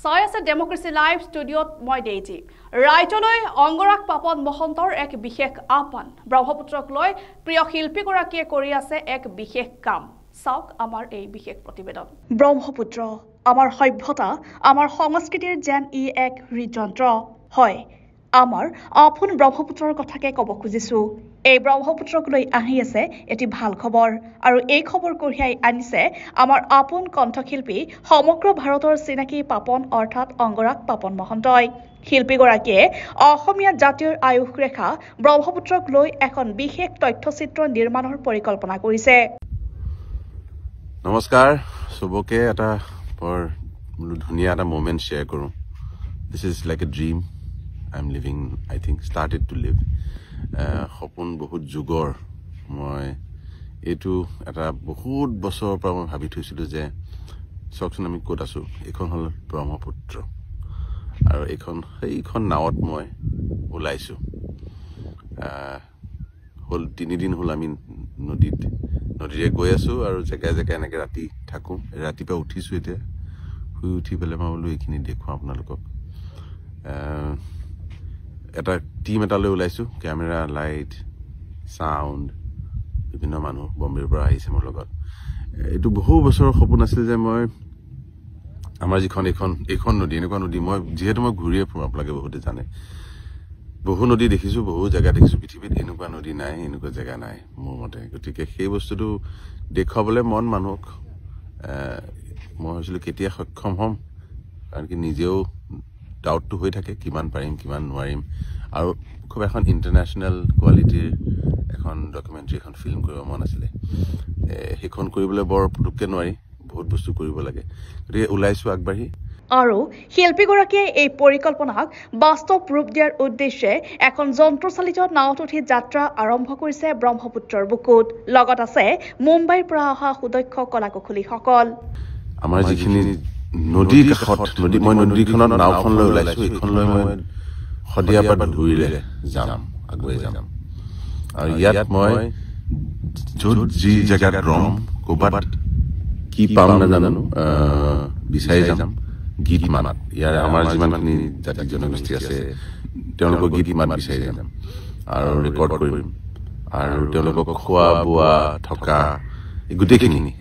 চাই আছে ডেমক্ৰেসি লাইভ ষ্টুডিঅ'ত মই দেইজি ৰাইজলৈ অংগৰাগ পাপন মহন্তৰ এক বিশেষ আহ্বান ব্ৰহ্মপুত্ৰক লৈ প্ৰিয় শিল্পীগৰাকীয়ে কৰি আছে এক বিশেষ কাম চাওক আমাৰ এই বিশেষ প্ৰতিবেদন ব্ৰহ্মপুত্ৰ আমাৰ সভ্যতা আমাৰ সংস্কৃতিৰ যেন ই এক হৃদযন্ত্ৰ হয় আমাৰ আপোন ব্ৰহ্মপুত্ৰৰ কথাকে ক'ব খুজিছো এই ব্ৰহ্মপুত্ৰক লৈ আহি আছে এটি ভাল খবৰ আৰু এই খবৰ কঢ়িয়াই আনিছে আমাৰ আপোন কণ্ঠশিল্পী সমগ্ৰ ভাৰতৰ চিনাকি পাপন অৰ্থাৎ অংগৰাগ পাপন মহন্তই শিল্পীগৰাকীয়ে অসমীয়া জাতীয় আয়ুস ৰেখা ব্ৰহ্মপুত্ৰক লৈ এখন বিশেষ তথ্যচিত্ৰ নিৰ্মাণৰ পৰিকল্পনা কৰিছে নমস্কাৰ সবকে এটা বৰ ধুনীয়া এটা মোমেন্ট শেয়াৰ কৰো this is like a dream I'm living, I think, started to live. Hopun বহুত যুগৰ মই এটো এটা বহুত বছৰ পৰা মই ভাবি থৈছিলো যে চকচোন আমি ক'ত আছো এখন হল ব্ৰহ্মপুত্ৰ আৰু এইখন নাৱত মই ওলাইছো হল 3 দিন হল আমি নদীৰে গৈ আছো আৰু জেগা এনেকে ৰাতি থাকো ৰাতিপুৱা উঠিছো এতিয়া শুই উঠি পেলাই মই বোলো এইখিনি দেখুৱা আপোনালোকক এটা টিম এটালৈ ওলাইছো ক্যামেৰা লাইট সাউন্ড বিভিন্ন মানুহ বম্বেৰ পৰা আহিছে মোৰ লগত এটো বহু বছৰৰ সপোন আছিল যে মই আমাৰ এখন নদী এনেকুৱা নদী মই যেহেতু মই ঘূৰিয়ে ফুৰো আপোনালোকে বহুতে জানে বহু নদী দেখিছো বহু জায়গা দেখিছো পৃথিৱীত এনেকুৱা নদী নাই এনেকুৱা জায়গা নাই মোৰ মতে গতিকে সেই বস্তুটো দেখাবলৈ মন মানুহক মই ভাবিছিলো কেতিয়া সক্ষম হ'ম কাৰণ কি নিজেও ডাউটটো হৈ থাকে কিমান পাৰিম কিমান নোৱাৰিম আৰু খুব এখন ইন্টাৰনেশ্যনেল কোৱালিটিৰ এখন ডকুমেণ্টাৰী এখন ফিল্ম কৰিব মন আছিলে হেখন কৰিবলৈ বৰ পুতুককে নোৱাৰি বহুত বস্তু কৰিব লাগে গতিকে ওলাইছো আগবাঢ়ি আৰু শিল্পীগৰাকীয়ে এই পৰিকল্পনাক বাস্তৱ ৰূপ দিয়াৰ উদ্দেশ্যে এখন যন্ত্ৰচালিত নাওত উঠি যাত্ৰা আৰম্ভ কৰিছে ব্ৰহ্মপুত্ৰৰ বুকুত লগত আছে মুম্বাইৰ পৰা অহা সুদক্ষ কলাকুশলীসকল আমাৰ যিখিনি নদী কাষত মই নদীখনত নাওখন লৈ ওলাইছো এইখন লৈ মই সদিয়াপাত ঘূৰিলে যাম আগুৱাই যাম আৰু ইয়াত মই য'ত যি জেগাত ৰম ক'বাত কি পাম নাজানো বিচাৰি যাম গীত মাত ইয়াৰ আমাৰ যিমানখিনি জাতি জনগোষ্ঠী আছে তেওঁলোকৰ গীত মাত বিচাৰি যাম আৰু ৰেকৰ্ড কৰিম আৰু তেওঁলোকক খোৱা বোৱা থকা গোটেইখিনি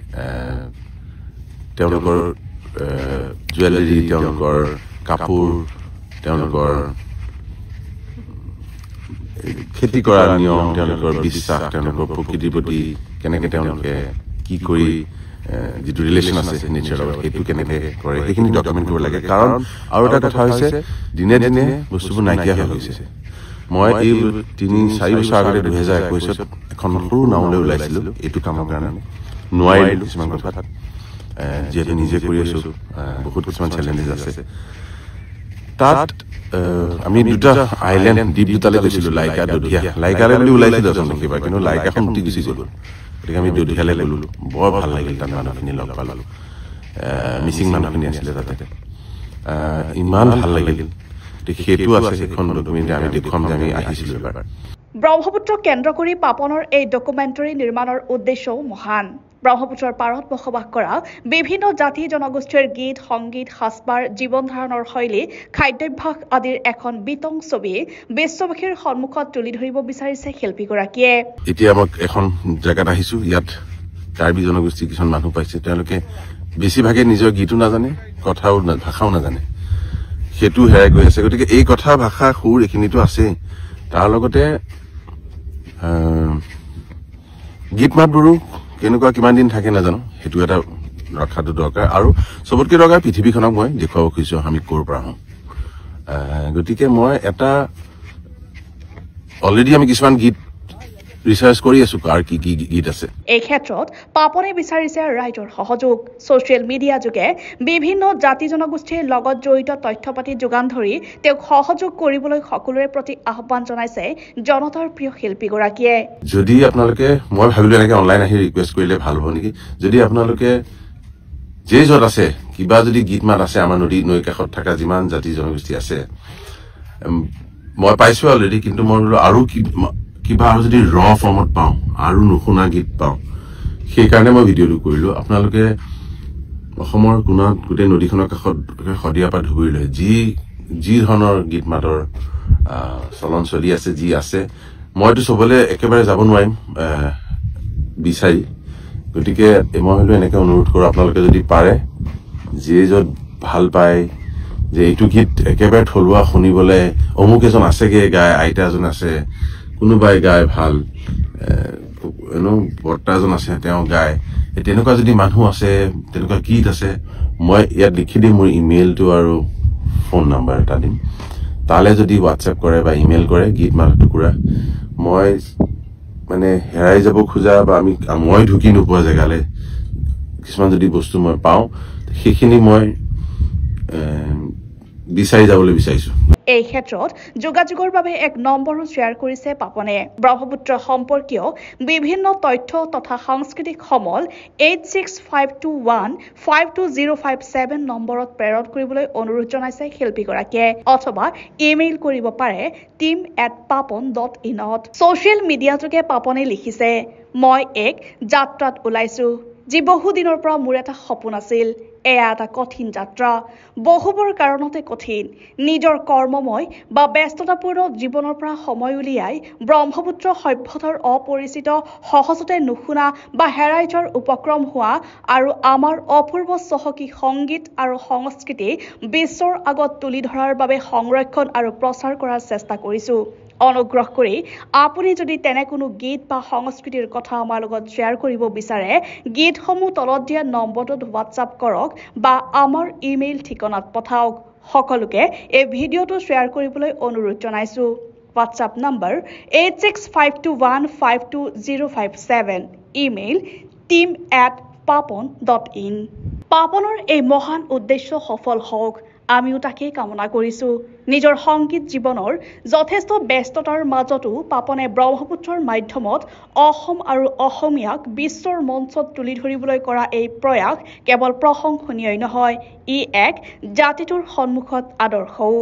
তেওঁলোকৰ জুৱেলাৰী তেওঁলোকৰ কাপোৰ তেওঁলোকৰ খেতি কৰাৰ নিয়ম তেওঁলোকৰ বিশ্বাস তেওঁলোকৰ প্ৰকৃতিৰ প্ৰতি কেনেকৈ তেওঁলোকে কি কৰি যিটো ৰিলেশ্যন আছে নেচাৰৰ লগত সেইটো কেনেকৈ কৰে সেইখিনি ডকুমেণ্ট কৰিব লাগে কাৰণ আৰু এটা কথা হৈছে দিনে দিনে বস্তুবোৰ নাইকিয়া হৈ গৈছে মই এই 3-4 বছৰ আগতে 2021ত এখন সৰু নাওলৈ ওলাইছিলো এইটো কামৰ কাৰণে নোৱাৰিলো কিছুমান কথাত যেহেতু নিজে কৰি আছো বহুত কিছুমান চেলেঞ্জেছ আছে তাত আমি দুটা আইলেণ্ড দ্বীপ দুটালৈ গৈছিলো লাইকা দধিয়া লাইকালৈ বুলি ওলাইছিলো আচলতে কিবা কিন্তু লাইকাখন উঠি গুচি গ'ল গতিকে আমি দধিয়ালৈ গ'লো বৰ ভাল লাগিল তাত মানুহখিনি লগ পালো মিচিং মানুহখিনি আছিলে তাতে ইমান ভাল লাগিল সেইটো আছে সেইখন ডকুমেণ্টাৰী আমি দেখুৱাম যে আমি আহিছিলো এবাৰ ব্ৰহ্মপুত্ৰক কেন্দ্ৰ কৰি পাপনৰ এই ডকুমেণ্টাৰী নিৰ্মাণৰ উদ্দেশ্যও মহান ব্ৰহ্মপুত্ৰৰ পাৰত বসবাস কৰা বিভিন্ন জাতি জনগোষ্ঠীৰ গীত সংগীত সাজপাৰ জীৱন ধাৰণৰ শৈলী খাদ্যাভ্যাস আদিৰ এখন বিতং ছবি বিশ্ববাসীৰ সন্মুখত তুলি ধৰিব বিচাৰিছে শিল্পীগৰাকীয়ে এতিয়া আমাক এখন জেগাত আহিছো ইয়াত কাৰ্বি জনগোষ্ঠী কিছুমান মানুহ পাইছে তেওঁলোকে বেছিভাগে নিজৰ গীতো নাজানে কথাও ভাষাও নাজানে সেইটো হেৰাই গৈ আছে গতিকে এই কথা ভাষা সুৰ এইখিনিতো আছে তাৰ লগতে গীত মাতবোৰো কেনেকুৱা কিমান দিন থাকে নাজানো সেইটো এটা ৰখাটো দৰকাৰ আৰু সবতকৈ দৰকাৰ পৃথিৱীখনক মই দেখুৱাব খুজিছো আমি ক'ৰ পৰা হওঁ গতিকে মই এটা অলৰেডি আমি কিছুমান গীত ৰিচাৰ্চ কৰি আছো কাৰ কি কি গীত আছে এই ক্ষেত্ৰত পাপনে বিচাৰিছে ৰাইজৰ সহযোগ ছ'চিয়েল মিডিয়া যোগে বিভিন্ন জাতি জনগোষ্ঠীৰ লগত জড়িত তথ্যপাতি যোগান ধৰি তেওঁক সহযোগ কৰিবলৈ সকলোৰে প্ৰতি আহ্বান জনাইছে জনতাৰ প্ৰিয় শিল্পীগৰাকীয়ে যদি আপোনালোকে মই ভাবিলো এনেকৈ অনলাইন আহি ৰিকুৱেষ্ট কৰিলে ভাল হ'ব নেকি যদি আপোনালোকে যে য'ত আছে কিবা যদি গীত মাত আছে আমাৰ নৈ কাষত থকা যিমান জাতি জনগোষ্ঠী আছে মই পাইছো অলৰেডি কিন্তু মই আৰু কিবা আৰু যদি ৰ ফৰ্মত পাওঁ আৰু নুশুনা গীত পাওঁ সেইকাৰণে মই ভিডিঅ'টো কৰিলো আপোনালোকে অসমৰ কোণত গোটেই নদীখনৰ কাষত শদিয়াৰ পৰা ধুবুৰীলৈ যি ধৰণৰ গীত মাতৰ চলন চলি আছে যি আছে মইতো চবলৈ একেবাৰে যাব নোৱাৰিম বিচাৰি গতিকে মই হলো এনেকে অনুৰোধ কৰোঁ আপোনালোকে যদি পাৰে যিয়ে য'ত ভাল পায় যে এইটো গীত একেবাৰে থলুৱা শুনিবলৈ অমুক এজন আছেগে গায় আইতা এজন আছে কোনোবাই গায় ভাল বৰ্তা এজন আছে তেওঁ গায় তেনেকুৱা যদি মানুহ আছে তেনেকুৱা গীত আছে মই ইয়াত লিখি দিম মোৰ ইমেইলটো আৰু ফোন নাম্বাৰ এটা দিম তালে যদি হোৱাটছএপ কৰে বা ইমেইল কৰে গীত মাতৰ টুকুৰা মই মানে হেৰাই যাব খোজা বা মই ঢুকি নোপোৱা জেগালে কিছুমান যদি বস্তু মই পাওঁ সেইখিনি মই বিচাৰি যাবলৈ বিচাৰিছো এই ক্ষেত্ৰত যোগাযোগৰ বাবে এক নম্বৰো শ্বেয়াৰ কৰিছে পাপনে ব্ৰহ্মপুত্ৰ সম্পৰ্কীয় বিভিন্ন তথ্য তথা সাংস্কৃতিক সমল 8652152057 নম্বৰত প্ৰেৰণ কৰিবলৈ অনুৰোধ জনাইছে শিল্পীগৰাকীয়ে অথবা ইমেইল কৰিব পাৰে team@papon.in ছ'চিয়েল মিডিয়া যোগে পাপনে লিখিছে মই এক যাত্ৰাত ওলাইছো যি বহুদিনৰ পৰা মোৰ এটা সপোন আছিল এয়া এটা কঠিন যাত্ৰা বহুবোৰ কাৰণতে কঠিন নিজৰ কৰ্মময় বা ব্যস্ততাপূৰ্ণ জীৱনৰ পৰা সময় উলিয়াই ব্ৰহ্মপুত্ৰ সভ্যতাৰ অপৰিচিত সহজতে নুশুনা বা হেৰাই যোৱাৰ উপক্ৰম হোৱা আৰু আমাৰ অপূৰ্ব চহকী সংগীত আৰু সংস্কৃতি বিশ্বৰ আগত তুলি ধৰাৰ বাবে সংৰক্ষণ আৰু প্ৰচাৰ কৰাৰ চেষ্টা কৰিছো অনুগ্ৰহ কৰি আপুনি যদি তেনে কোনো গীত বা সংস্কৃতিৰ কথা আমাৰ লগত শ্বেয়াৰ কৰিব বিচাৰে গীতসমূহ তলত দিয়া নম্বৰটোত হোৱাটছআপ কৰক বা আমাৰ ইমেইল ঠিকনাত পঠাওক সকলোকে এই ভিডিঅ'টো শ্বেয়াৰ কৰিবলৈ অনুৰোধ জনাইছো হোৱাটছআপ নম্বৰ 8652152057 ইমেইল team@papon.in পাপনৰ এই মহান উদ্দেশ্য সফল হওক আমিও তাকেই কামনা কৰিছো নিজৰ সংগীত জীৱনৰ যথেষ্ট ব্যস্ততাৰ মাজতো পাপনে ব্ৰহ্মপুত্ৰৰ মাধ্যমত অসম আৰু অসমীয়াক বিশ্বৰ মঞ্চত তুলি ধৰিবলৈ কৰা এই প্ৰয়াস কেৱল প্ৰশংসনীয় নহয় ই এক জাতিটোৰ সন্মুখত আদৰ্শও